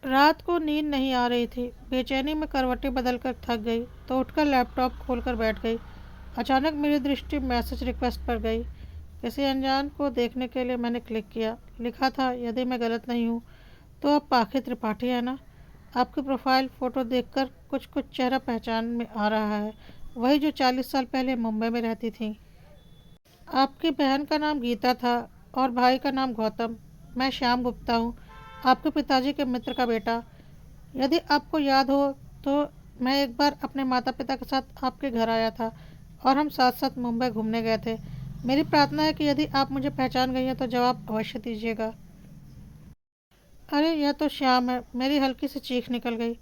रात को नींद नहीं आ रही थी। बेचैनी में करवटें बदलकर थक गई तो उठकर लैपटॉप खोलकर बैठ गई। अचानक मेरी दृष्टि मैसेज रिक्वेस्ट पर गई। किसी अनजान को देखने के लिए मैंने क्लिक किया। लिखा था, यदि मैं गलत नहीं हूँ तो आप पाखी त्रिपाठी है ना? आपकी प्रोफाइल फ़ोटो देखकर कुछ कुछ चेहरा पहचान में आ रहा है। वही जो 40 साल पहले मुंबई में रहती थी। आपकी बहन का नाम गीता था और भाई का नाम गौतम। मैं श्याम गुप्ता हूँ, आपके पिताजी के मित्र का बेटा। यदि आपको याद हो तो मैं एक बार अपने माता पिता के साथ आपके घर आया था और हम साथ साथ मुंबई घूमने गए थे। मेरी प्रार्थना है कि यदि आप मुझे पहचान गई हैं तो जवाब अवश्य दीजिएगा। अरे यह तो श्याम है। मेरी हल्की सी चीख निकल गई।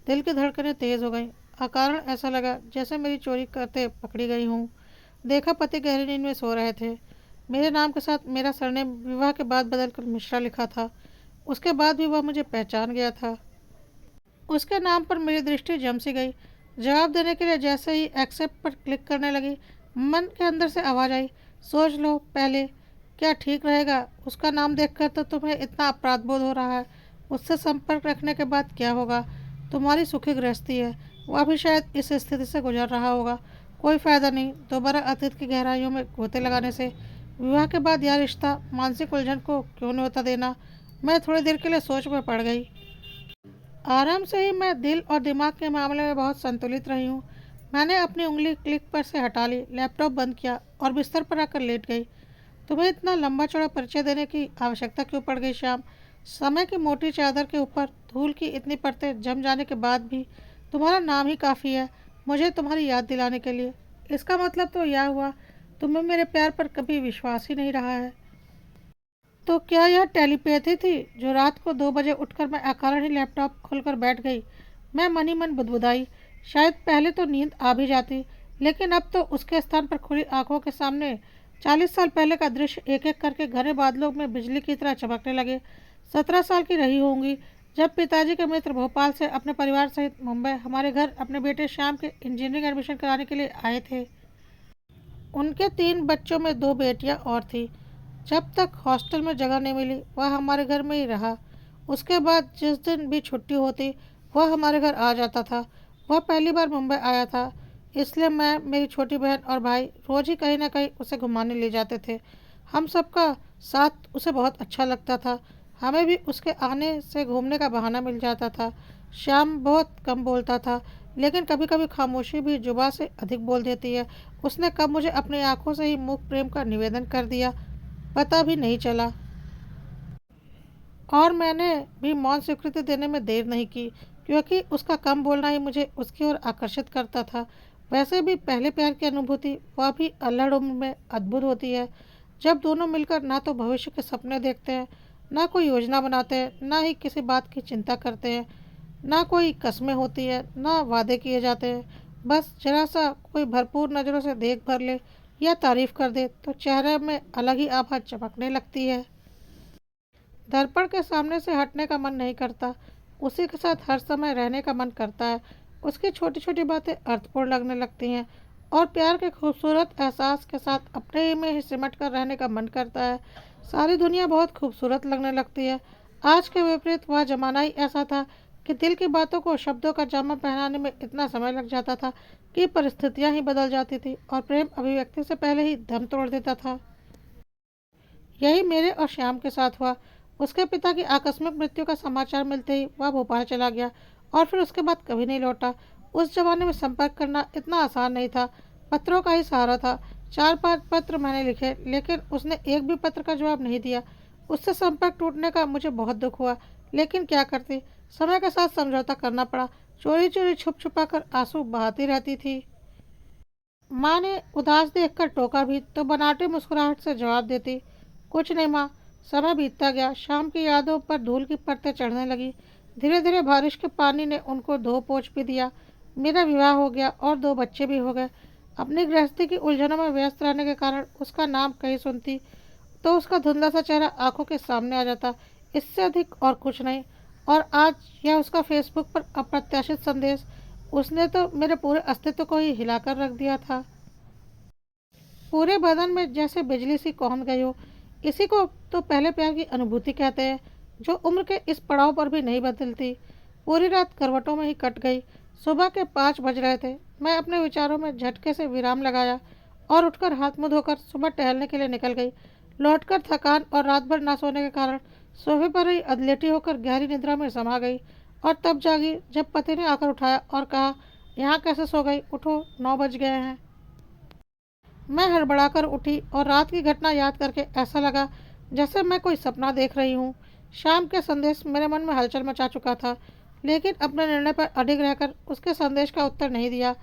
दिल की धड़कनें तेज हो गईं। अकारण ऐसा लगा जैसे मेरी चोरी करते पकड़ी गई हूँ। देखा, पति गहरी नींद में सो रहे थे। मेरे नाम के साथ मेरा सरनेम विवाह के बाद बदलकर मिश्रा लिखा था। उसके बाद भी वह मुझे पहचान गया था। उसके नाम पर मेरी दृष्टि जम सी गई। जवाब देने के लिए जैसे ही एक्सेप्ट पर क्लिक करने लगी, मन के अंदर से आवाज़ आई, सोच लो पहले, क्या ठीक रहेगा? उसका नाम देखकर तो तुम्हें इतना अपराध बोध हो रहा है। उससे संपर्क रखने के बाद क्या होगा? तुम्हारी सुखी गृहस्थी है, वह भी शायद इस स्थिति से गुजर रहा होगा। कोई फ़ायदा नहीं दोबारा अतीत की गहराइयों में गोते लगाने से। विवाह के बाद यह रिश्ता मानसिक उलझन को क्यों न्योता देना? मैं थोड़ी देर के लिए सोच में पड़ गई। आराम से ही मैं दिल और दिमाग के मामले में बहुत संतुलित रही हूँ। मैंने अपनी उंगली क्लिक पर से हटा ली, लैपटॉप बंद किया और बिस्तर पर आकर लेट गई। तुम्हें इतना लंबा चौड़ा परिचय देने की आवश्यकता क्यों पड़ गई श्याम? समय की मोटी चादर के ऊपर धूल की इतनी परतें जम जाने के बाद भी तुम्हारा नाम ही काफ़ी है मुझे तुम्हारी याद दिलाने के लिए। इसका मतलब तो यह हुआ तुम्हें मेरे प्यार पर कभी विश्वास ही नहीं रहा है। तो क्या यह टेलीपैथी थी जो रात को 2 बजे उठकर मैं अकारण ही लैपटॉप खोलकर बैठ गई? मैं मन ही मन बुदबुदाई। शायद पहले तो नींद आ भी जाती, लेकिन अब तो उसके स्थान पर खुली आंखों के सामने 40 साल पहले का दृश्य एक एक करके घने बादलों में बिजली की तरह चमकने लगे। 17 साल की रही होंगी जब पिताजी के मित्र भोपाल से अपने परिवार सहित मुंबई हमारे घर अपने बेटे श्याम के इंजीनियरिंग एडमिशन कराने के लिए आए थे। उनके 3 बच्चों में 2 बेटियां और थी। जब तक हॉस्टल में जगह नहीं मिली वह हमारे घर में ही रहा। उसके बाद जिस दिन भी छुट्टी होती वह हमारे घर आ जाता था। वह पहली बार मुंबई आया था, इसलिए मैं, मेरी छोटी बहन और भाई रोज़ ही कहीं ना कहीं उसे घुमाने ले जाते थे। हम सबका साथ उसे बहुत अच्छा लगता था। हमें भी उसके आने से घूमने का बहाना मिल जाता था। श्याम बहुत कम बोलता था, लेकिन कभी कभी खामोशी भी जुबा से अधिक बोल देती है। उसने कब मुझे अपनी आंखों से ही मुख प्रेम का निवेदन कर दिया, पता भी नहीं चला। और मैंने भी मौन स्वीकृति देने में देर नहीं की, क्योंकि उसका कम बोलना ही मुझे उसकी ओर आकर्षित करता था। वैसे भी पहले प्यार की अनुभूति, वह भी अल्हड़ उम्र में, अद्भुत होती है। जब दोनों मिलकर ना तो भविष्य के सपने देखते हैं, ना कोई योजना बनाते हैं, ना ही किसी बात की चिंता करते हैं, ना कोई कस्में होती है, ना वादे किए जाते हैं। बस जरा सा कोई भरपूर नज़रों से देख भर ले या तारीफ कर दे तो चेहरे में अलग ही आभा चमकने लगती है। दर्पण के सामने से हटने का मन नहीं करता। उसी के साथ हर समय रहने का मन करता है। उसकी छोटी छोटी बातें अर्थपूर्ण लगने लगती हैं और प्यार के खूबसूरत एहसास के साथ अपने ही में ही सिमट कर रहने का मन करता है। सारी दुनिया बहुत खूबसूरत लगने लगती है। आज के विपरीत वह जमाना ही ऐसा था कि दिल की बातों को शब्दों का जामा पहनाने में इतना समय लग जाता था कि परिस्थितियां ही बदल जाती थी और प्रेम अभिव्यक्ति से पहले ही दम तोड़ देता था। यही मेरे और श्याम के साथ हुआ। उसके पिता की आकस्मिक मृत्यु का समाचार मिलते ही वह भोपाल चला गया और फिर उसके बाद कभी नहीं लौटा। उस जमाने में संपर्क करना इतना आसान नहीं था, पत्रों का ही सहारा था। 4-5 पत्र मैंने लिखे, लेकिन उसने एक भी पत्र का जवाब नहीं दिया। उससे संपर्क टूटने का मुझे बहुत दुख हुआ, लेकिन क्या करती, समय के साथ समझौता करना पड़ा। चोरी चोरी छुप छुपा कर आंसू बहाती रहती थी। माँ ने उदास देखकर टोका भी तो बनावटी मुस्कुराहट से जवाब देती, कुछ नहीं माँ। समय बीतता गया, शाम की यादों पर धूल की परतें चढ़ने लगी। धीरे धीरे बारिश के पानी ने उनको धो पोंछ भी दिया। मेरा विवाह हो गया और 2 बच्चे भी हो गए। अपनी गृहस्थी की उलझनों में व्यस्त रहने के कारण उसका नाम कहीं सुनती तो उसका धुंधला सा चेहरा आंखों के सामने आ जाता, इससे अधिक और कुछ नहीं। और आज यह उसका फेसबुक पर अप्रत्याशित संदेश, उसने तो मेरे पूरे अस्तित्व को ही हिलाकर रख दिया था। पूरे बदन में जैसे बिजली सी कौंध गई हो। इसी को तो पहले प्यार की अनुभूति कहते हैं। जो उम्र के इस पड़ाव पर भी नहीं बदलती। पूरी रात करवटों में ही कट गई। सुबह के 5 बज रहे थे। मैं अपने विचारों में झटके से विराम लगाया और उठकर हाथ मुंह धोकर सुबह टहलने के लिए निकल गई। लौटकर थकान और रात भर ना सोने के कारण सोफे पर ही अधलेटी होकर गहरी निद्रा में समा गई और तब जागी जब पति ने आकर उठाया और कहा, यहाँ कैसे सो गई, उठो, 9 बज गए हैं। मैं हड़बड़ाकर उठी और रात की घटना याद करके ऐसा लगा जैसे मैं कोई सपना देख रही हूँ। शाम के संदेश मेरे मन में हलचल मचा चुका था, लेकिन अपने निर्णय पर अडिग रहकर उसके संदेश का उत्तर नहीं दिया।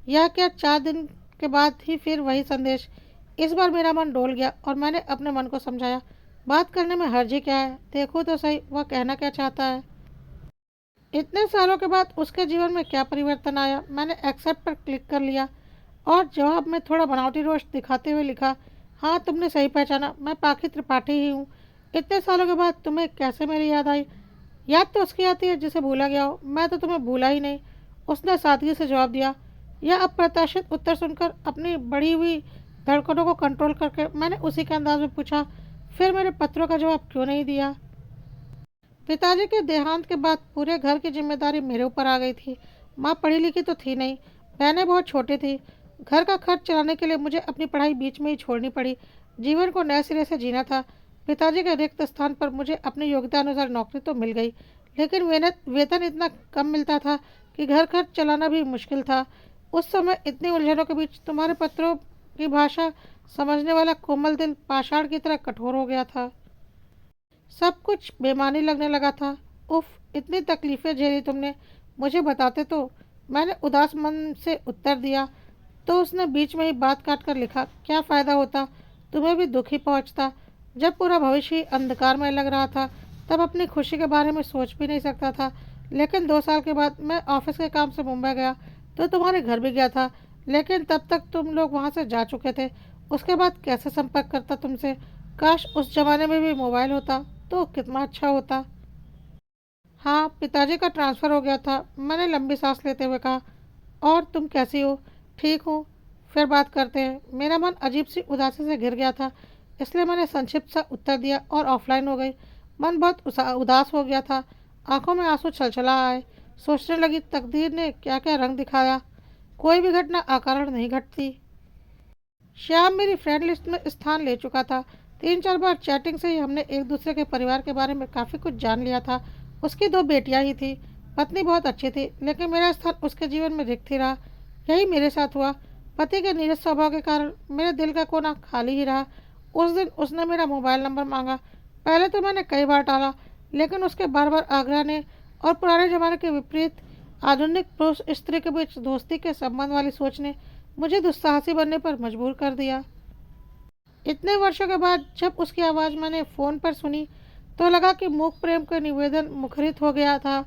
यह क्या 4 दिन के बाद ही फिर वही संदेश। इस बार मेरा मन डोल गया और मैंने अपने मन को समझाया, बात करने में हर्ज ही क्या है, देखो तो सही वह कहना क्या चाहता है। इतने सालों के बाद उसके जीवन में क्या परिवर्तन आया। मैंने एक्सेप्ट पर क्लिक कर लिया और जवाब में थोड़ा बनावटी रोष दिखाते हुए लिखा, हाँ तुमने सही पहचाना, मैं पाखी त्रिपाठी ही हूँ। इतने सालों के बाद तुम्हें कैसे मेरी याद आई? याद तो उसकी आती है जिसे भूला गया हो, मैं तो तुम्हें भूला ही नहीं। उसने सादगी से जवाब दिया। यह अप्रत्याशित उत्तर सुनकर अपनी बढ़ी हुई धड़कनों को कंट्रोल करके मैंने उसी के अंदाज में पूछा, फिर मेरे पत्रों का जवाब क्यों नहीं दिया? पिताजी के देहांत के बाद पूरे घर की जिम्मेदारी मेरे ऊपर आ गई थी। माँ पढ़ी लिखी तो थी नहीं, बहनें बहुत छोटी थी। घर का खर्च चलाने के लिए मुझे अपनी पढ़ाई बीच में ही छोड़नी पड़ी। जीवन को नए सिरे से जीना था। पिताजी के रिक्त स्थान पर मुझे अपनी योग्यता अनुसार नौकरी तो मिल गई, लेकिन वेतन इतना कम मिलता था कि घर खर्च चलाना भी मुश्किल था। उस समय इतनी उलझनों के बीच तुम्हारे पत्रों की भाषा समझने वाला कोमल दिल पाषाण की तरह कठोर हो गया था। सब कुछ बेमानी लगने लगा था। उफ, इतनी तकलीफ़ें झेली तुमने, मुझे बताते तो। मैंने उदास मन से उत्तर दिया। तो उसने बीच में ही बात काट कर लिखा, क्या फ़ायदा होता, तुम्हें भी दुख ही पहुँचता। जब पूरा भविष्य ही अंधकार में लग रहा था तब अपनी खुशी के बारे में सोच भी नहीं सकता था। लेकिन 2 साल के बाद मैं ऑफिस के काम से मुंबई गया तो तुम्हारे घर भी गया था, लेकिन तब तक तुम लोग वहाँ से जा चुके थे। उसके बाद कैसे संपर्क करता तुमसे? काश उस जमाने में भी मोबाइल होता तो कितना अच्छा होता। हाँ, पिताजी का ट्रांसफ़र हो गया था। मैंने लंबी सांस लेते हुए कहा, और तुम कैसी हो? ठीक हूँ, फिर बात करते हैं। मेरा मन अजीब सी उदासी से घिर गया था, इसलिए मैंने संक्षिप्त सा उत्तर दिया और ऑफलाइन हो गई। मन बहुत उदास हो गया था, आंखों में आंसू छलछला आए। सोचने लगी, तकदीर ने क्या क्या रंग दिखाया। कोई भी घटना अकारण नहीं घटती। श्याम मेरी फ्रेंड लिस्ट में स्थान ले चुका था। 3-4 बार चैटिंग से ही हमने एक दूसरे के परिवार के बारे में काफ़ी कुछ जान लिया था। उसकी 2 बेटियां ही थी। पत्नी बहुत अच्छी थी, लेकिन मेरा स्थान उसके जीवन में रिक्त ही रहा। यही मेरे साथ हुआ। पति के नीरस स्वभाव के कारण मेरे दिल का कोना खाली ही रहा। उस दिन उसने मेरा मोबाइल नंबर मांगा। पहले तो मैंने कई बार टाला, लेकिन उसके बार बार आग्रह ने और पुराने जमाने के विपरीत आधुनिक पुरुष स्त्री के बीच दोस्ती के संबंध वाली सोच ने मुझे दुस्साहसी बनने पर मजबूर कर दिया। इतने वर्षों के बाद जब उसकी आवाज़ मैंने फ़ोन पर सुनी तो लगा कि मूक प्रेम का निवेदन मुखरित हो गया था।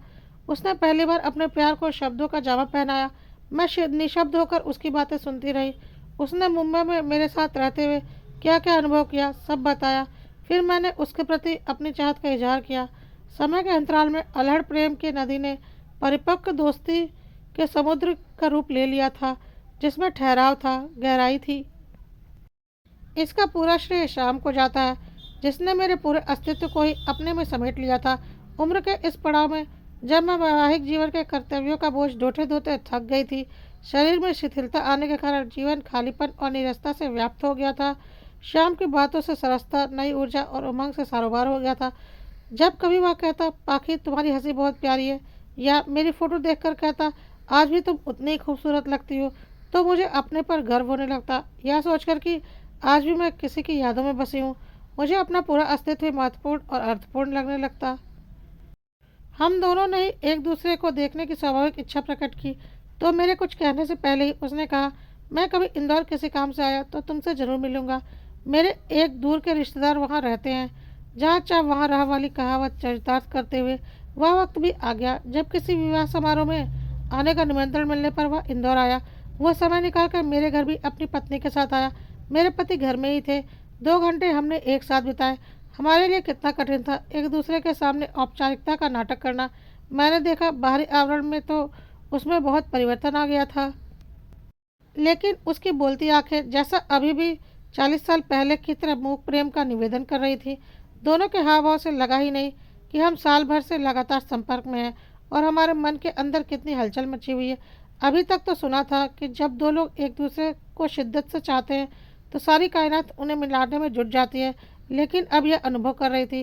उसने पहली बार अपने प्यार को शब्दों का जामा पहनाया। मैं निशब्द होकर उसकी बातें सुनती रही। उसने मुंबई में मेरे साथ रहते हुए क्या क्या अनुभव किया सब बताया। फिर मैंने उसके प्रति अपनी चाहत का इजहार किया। समय के अंतराल में अल्हड़ प्रेम की नदी ने परिपक्व दोस्ती के समुद्र का रूप ले लिया था, जिसमें ठहराव था, गहराई थी। इसका पूरा श्रेय शाम को जाता है, जिसने मेरे पूरे अस्तित्व को ही अपने में समेट लिया था। उम्र के इस पड़ाव में जब मैं वैवाहिक जीवन के कर्तव्यों का बोझ ढोते ढोते थक गई थी, शरीर में शिथिलता आने के कारण जीवन खालीपन और नीरसता से व्याप्त हो गया था। शाम की बातों से सरसता, नई ऊर्जा और उमंग से सारोबार हो गया था। जब कभी वह कहता, पाखी तुम्हारी हंसी बहुत प्यारी है, या मेरी फ़ोटो देखकर कहता, आज भी तुम उतनी ही खूबसूरत लगती हो, तो मुझे अपने पर गर्व होने लगता। यह सोचकर कि आज भी मैं किसी की यादों में बसी हूँ, मुझे अपना पूरा अस्तित्व महत्वपूर्ण और अर्थपूर्ण लगने लगता। हम दोनों ने ही एक दूसरे को देखने की स्वाभाविक इच्छा प्रकट की, तो मेरे कुछ कहने से पहले ही उसने कहा, मैं कभी इंदौर किसी काम से आया तो तुमसे ज़रूर मिलूंगा। मेरे एक दूर के रिश्तेदार वहाँ रहते हैं। जहाँ चाह वहाँ रहा वाली कहावत चरितार्थ करते हुए वह वक्त भी आ गया जब किसी विवाह समारोह में आने का निमंत्रण मिलने पर वह इंदौर आया। वह समय निकालकर मेरे घर भी अपनी पत्नी के साथ आया। मेरे पति घर में ही थे। 2 घंटे हमने एक साथ बिताए। हमारे लिए कितना कठिन था एक दूसरे के सामने औपचारिकता का नाटक करना। मैंने देखा बाहरी आवरण में तो उसमें बहुत परिवर्तन आ गया था, लेकिन उसकी बोलती आंखें जैसा अभी भी 40 साल पहले की तरह मूक प्रेम का निवेदन कर रही थी। दोनों के हाव भाव से लगा ही नहीं कि हम साल भर से लगातार संपर्क में हैं और हमारे मन के अंदर कितनी हलचल मची हुई है। अभी तक तो सुना था कि जब दो लोग एक दूसरे को शिद्दत से चाहते हैं तो सारी कायनात उन्हें मिलाने में जुट जाती है, लेकिन अब यह अनुभव कर रही थी।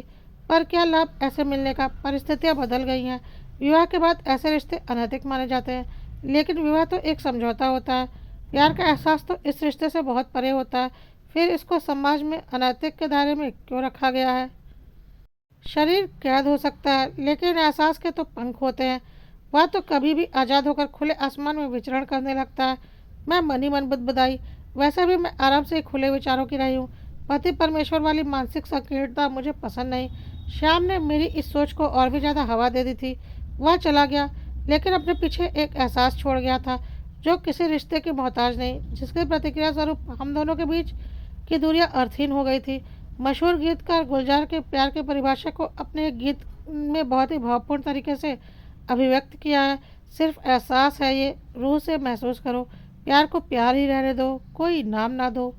पर क्या लाभ ऐसे मिलने का? परिस्थितियाँ बदल गई हैं। विवाह के बाद ऐसे रिश्ते अनैतिक माने जाते हैं, लेकिन विवाह तो एक समझौता होता है। प्यार का एहसास तो इस रिश्ते से बहुत परे होता है, फिर इसको समाज में अनैतिक के दायरे में क्यों रखा गया है? शरीर कैद हो सकता है, लेकिन एहसास के तो पंख होते हैं। वह तो कभी भी आज़ाद होकर खुले आसमान में विचरण करने लगता है। मैं मन ही मन बुदबुदाई। वैसे भी मैं आराम से खुले विचारों की रही हूँ। पति परमेश्वर वाली मानसिक संकीर्णता मुझे पसंद नहीं। श्याम ने मेरी इस सोच को और भी ज़्यादा हवा दे दी थी। वह चला गया, लेकिन अपने पीछे एक एहसास छोड़ गया था जो किसी रिश्ते की मोहताज नहीं, जिसकी प्रतिक्रिया स्वरूप हम दोनों के बीच की दूरियां अर्थहीन हो गई थी। मशहूर गीतकार गुलजार के प्यार की परिभाषा को अपने एक गीत में बहुत ही भावपूर्ण तरीके से अभिव्यक्त किया है। सिर्फ एहसास है, ये रूह से महसूस करो। प्यार को प्यार ही रहने दो, कोई नाम ना दो।